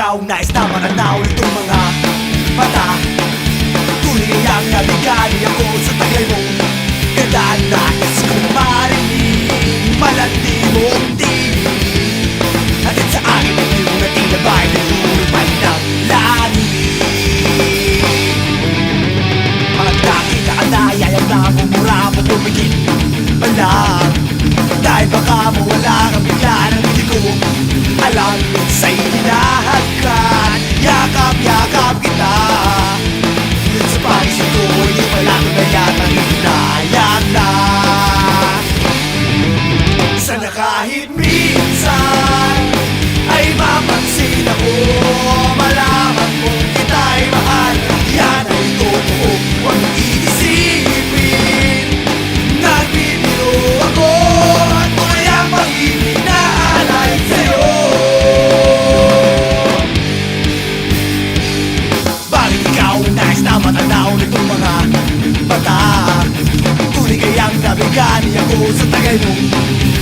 ikaw nais na makanaw nitong mga mata. Tunay ang nabigani ako sa tagay mo. Ganda na nais kong marinig, malandi mong tinig. Hatid sa akin ang iyong natinabay na lumipad ng langit. Magkakita ka na, yayang na mumura mo pumigil malang. Dahil baka mawala kang bigla ng hindi ko alam sa'y hinahagkan. Yakap-yakap kita, ngunit sa pagising ko hindi pala ko na yatang hinayang na. Sana kahit minsan ay mapansin ako, malaman kong kita'y mahal. Yan ay totoo, huwag mong iisipin. Nagbibiro ako at tunay ang pag-ibig na alay sa'yo. Bakit ikaw nais na matanaw nitong mga mata? Tunay kayang nabigani ako sa tagay mong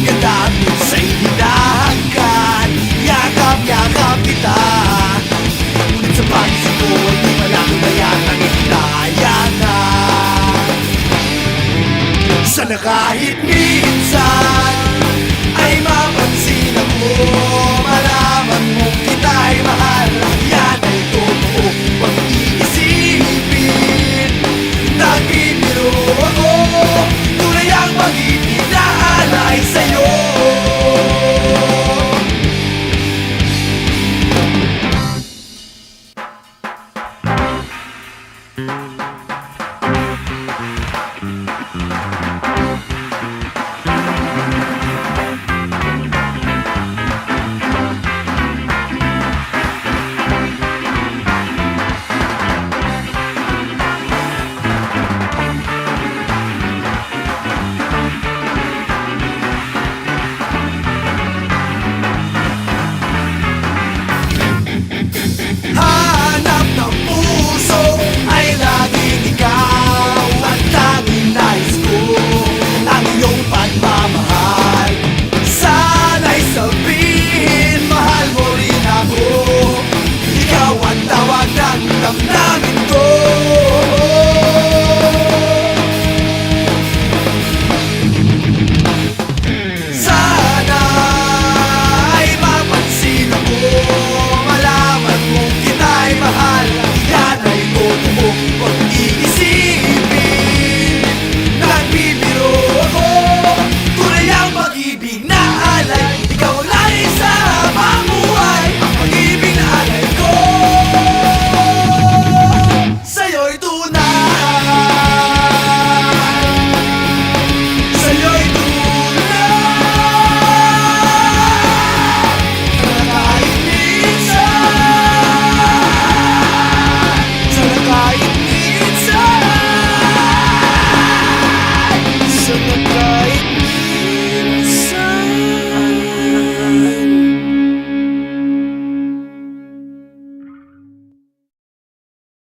ganda sa'y hinahanggan. Yakap-yakap kita, ngunit sa pagising ko hindi pala ko na yatang hinayang na. Sana kahit minsan ay mapansin ako,